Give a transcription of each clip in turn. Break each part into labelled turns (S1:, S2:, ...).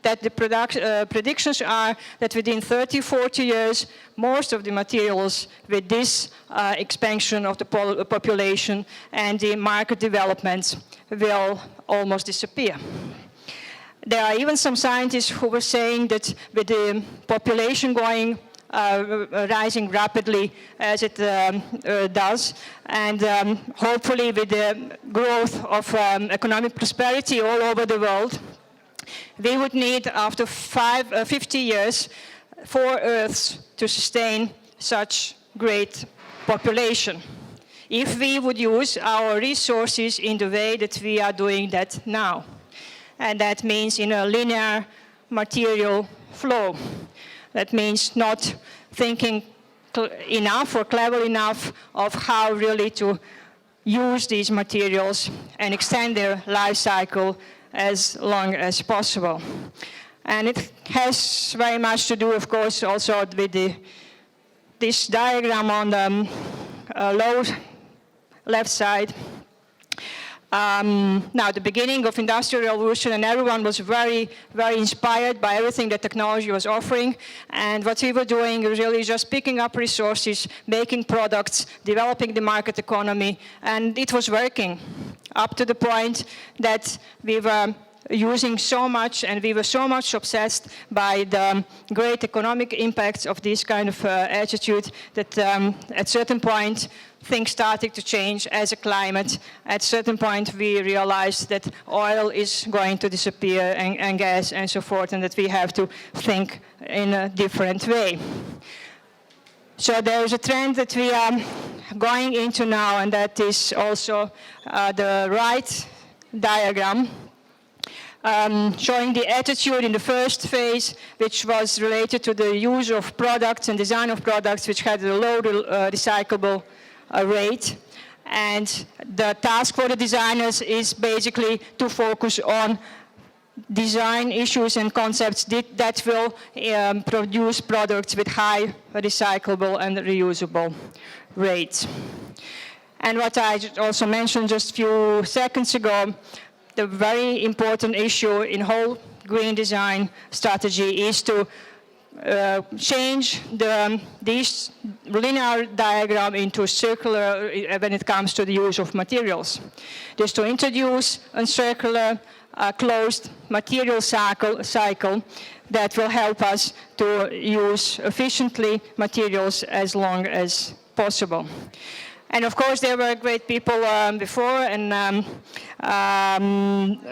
S1: that the predictions are that within 30, 40 years, most of the materials with this expansion of the population and the market developments will almost disappear. There are even some scientists who were saying that with the population rising rapidly as it does, and hopefully with the growth of economic prosperity all over the world, we would need, after 50 years, 4 Earths to sustain such great population, if we would use our resources in the way that we are doing that now. And that means in a linear material flow. That means not thinking enough or clever enough of how really to use these materials and extend their life cycle as long as possible. And it has very much to do, of course, also with this diagram on the low left side. Now, the beginning of Industrial Revolution, and everyone was very, very inspired by everything that technology was offering. And what we were doing was really just picking up resources, making products, developing the market economy, and it was working up to the point that we were using so much, and we were so much obsessed by the great economic impacts of this kind of attitude that at a certain point, things started to change as a climate. At a certain point, we realized that oil is going to disappear and gas and so forth, and that we have to think in a different way. So there is a trend that we are going into now, and that is also the right diagram, showing the attitude in the first phase, which was related to the use of products and design of products which had a low recyclable rate. And the task for the designers is basically to focus on design issues and concepts that will produce products with high recyclable and reusable rates. And what I also mentioned just a few seconds ago, the very important issue in whole green design strategy is to change this linear diagram into circular when it comes to the use of materials. Just to introduce a circular closed material cycle that will help us to use efficiently materials as long as possible. And of course, there were great people before, and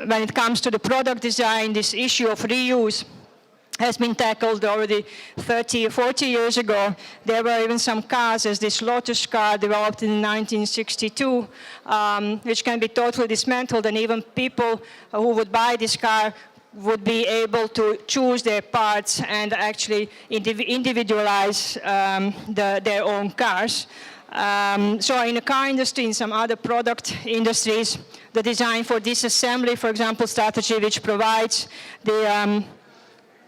S1: when it comes to the product design, this issue of reuse has been tackled already 30 or 40 years ago. There were even some cars, as this Lotus car developed in 1962, which can be totally dismantled, and even people who would buy this car would be able to choose their parts and actually individualize their own cars. So in the car industry, in some other product industries, the design for disassembly, for example, strategy, which provides the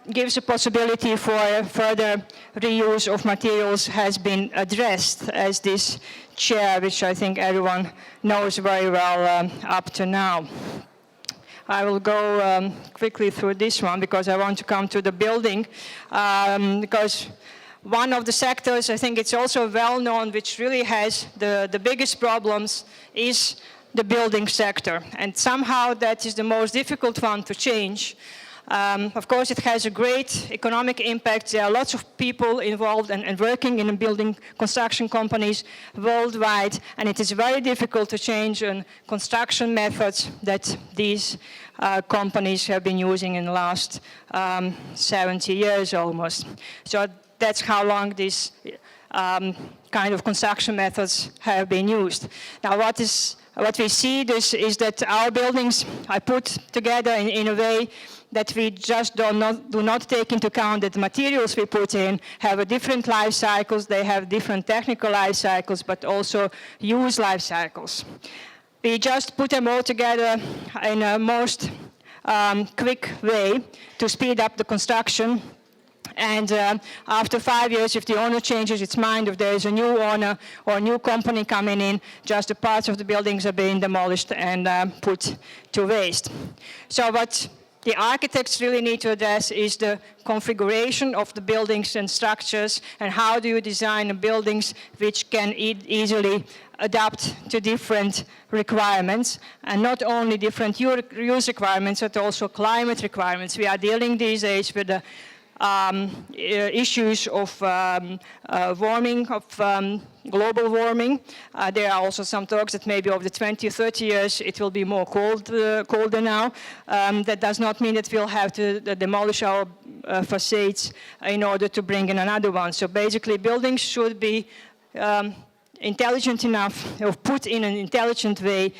S1: gives a possibility for further reuse of materials, has been addressed, as this chair, which I think everyone knows very well up to now. I will go quickly through this one because I want to come to the building, because one of the sectors, I think it's also well known, which really has the biggest problems, is the building sector. And somehow that is the most difficult one to change. Of course, it has a great economic impact. There are lots of people involved and working in building construction companies worldwide, and it is very difficult to change construction methods that these companies have been using in the last 70 years almost. So that's how long these kind of construction methods have been used. Now, what we see is that our buildings are put together in a way that we just do not take into account that the materials we put in have a different life cycles, they have different technical life cycles, but also use life cycles. We just put them all together in a most quick way to speed up the construction. And after 5 years, if the owner changes its mind, if there is a new owner or a new company coming in, just the parts of the buildings are being demolished and put to waste. So what the architects really need to address is the configuration of the buildings and structures, and how do you design buildings which can easily adapt to different requirements, and not only different use requirements, but also climate requirements. We are dealing these days with the issues of warming, of global warming. There are also some talks that maybe over the 20 or 30 years it will be more colder now. That does not mean that we'll have to demolish our facades in order to bring in another one. So basically buildings should be intelligent enough, or put in an intelligent way,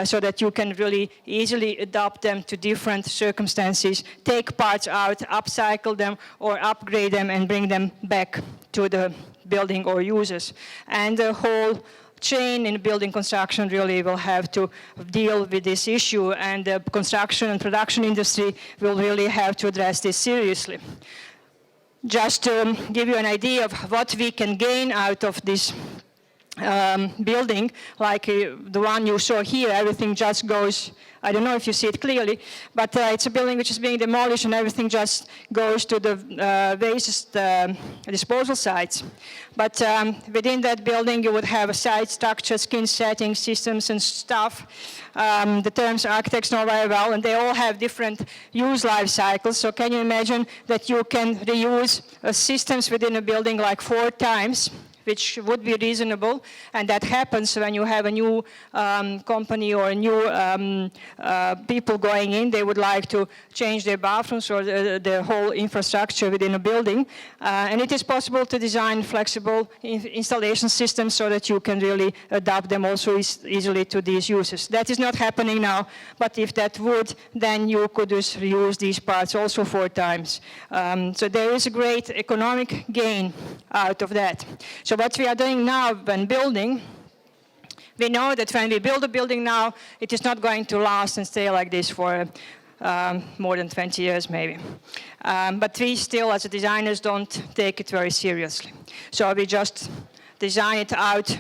S1: so that you can really easily adapt them to different circumstances, take parts out, upcycle them, or upgrade them and bring them back to the building or users. And the whole chain in building construction really will have to deal with this issue, and the construction and production industry will really have to address this seriously. Just to give you an idea of what we can gain out of this building, like the one you saw here, everything just goes, I don't know if you see it clearly, but it's a building which is being demolished and everything just goes to the waste disposal sites. But within that building you would have a site structure, skin setting, systems and stuff. The terms architects know very well, and they all have different use life cycles. So can you imagine that you can reuse systems within a building like 4 times, which would be reasonable, and that happens when you have a new company or a new people going in. They would like to change their bathrooms or the whole infrastructure within a building, and it is possible to design flexible installation systems so that you can really adapt them also easily to these uses. That is not happening now, but if that would, then you could just reuse these parts also 4 times. So there is a great economic gain out of that. So what we are doing now when building, we know that when we build a building now, it is not going to last and stay like this for more than 20 years maybe. But we still, as designers, don't take it very seriously. So we just design it out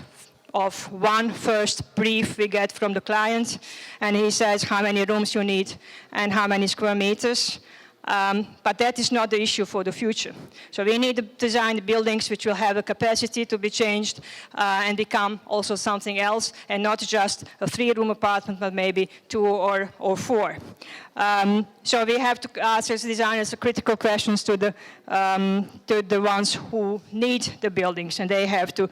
S1: of one first brief we get from the client, and he says how many rooms you need and how many square meters. But that is not the issue for the future. So we need to design the buildings which will have a capacity to be changed and become also something else, and not just a 3-room apartment, but maybe 2 or 4. So we have to ask as designers critical questions to the ones who need the buildings, and they have to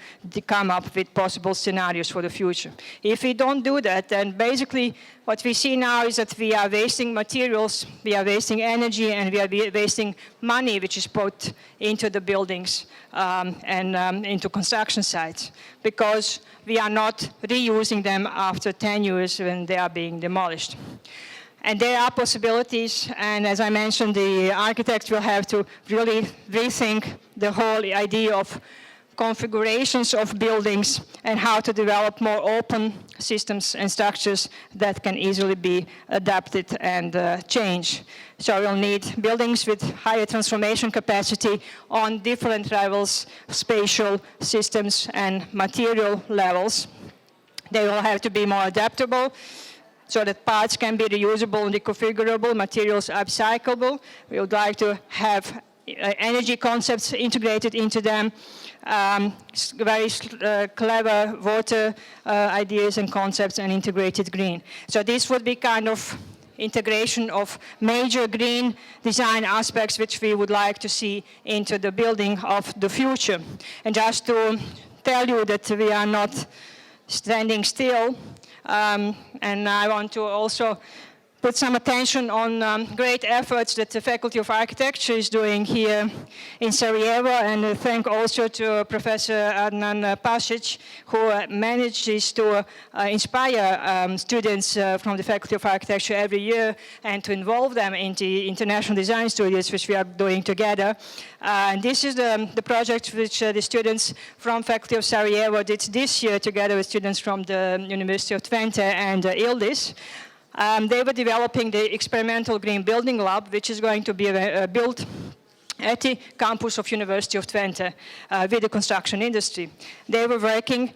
S1: come up with possible scenarios for the future. If we don't do that, then basically what we see now is that we are wasting materials, we are wasting energy, and we are wasting money which is put into the buildings and into construction sites, because we are not reusing them after 10 years when they are being demolished. And there are possibilities, and as I mentioned, the architects will have to really rethink the whole idea of configurations of buildings and how to develop more open systems and structures that can easily be adapted and changed. So we'll need buildings with higher transformation capacity on different levels, spatial, systems, and material levels. They will have to be more adaptable, so that parts can be reusable and reconfigurable, materials upcyclable. We would like to have energy concepts integrated into them, very clever water ideas and concepts, and integrated green. So this would be kind of integration of major green design aspects which we would like to see into the building of the future. And just to tell you that we are not standing still, and I want to also put some attention on great efforts that the Faculty of Architecture is doing here in Sarajevo, and thank also to Professor Adnan Pasic, who manages to inspire students from the Faculty of Architecture every year and to involve them in the international design studios, which we are doing together. And this is the project which the students from Faculty of Sarajevo did this year together with students from the University of Twente and ILDIS. They were developing the experimental green building lab, which is going to be built at the campus of University of Twente with the construction industry. They were working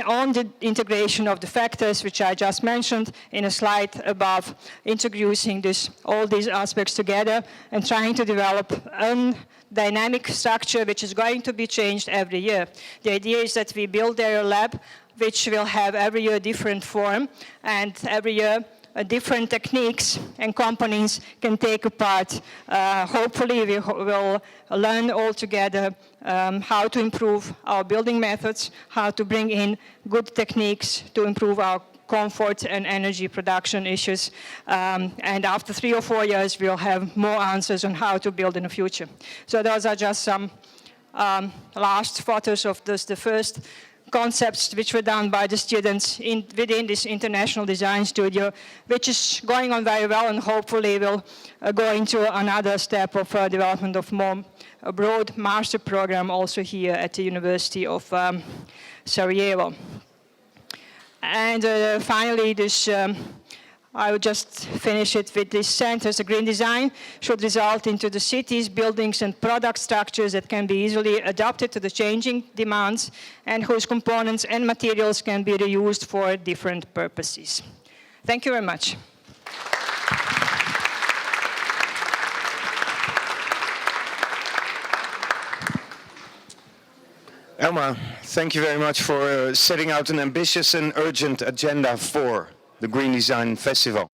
S1: on the integration of the factors, which I just mentioned in a slide above, introducing all these aspects together and trying to develop a dynamic structure which is going to be changed every year. The idea is that we build there a lab which will have every year a different form, and every year different techniques and components can take a part. Hopefully we will learn all together how to improve our building methods, how to bring in good techniques to improve our comfort and energy production issues. And after 3 or 4 years, we'll have more answers on how to build in the future. So those are just some last photos of the first concepts which were done by the students within this international design studio, which is going on very well and hopefully will go into another step of development of a broad master program also here at the University of Sarajevo. And finally, I will just finish it with this sentence. The green design should result into the cities, buildings, and product structures that can be easily adapted to the changing demands and whose components and materials can be reused for different purposes. Thank you very much.
S2: Elma, thank you very much for setting out an ambitious and urgent agenda for the Green Design Festival.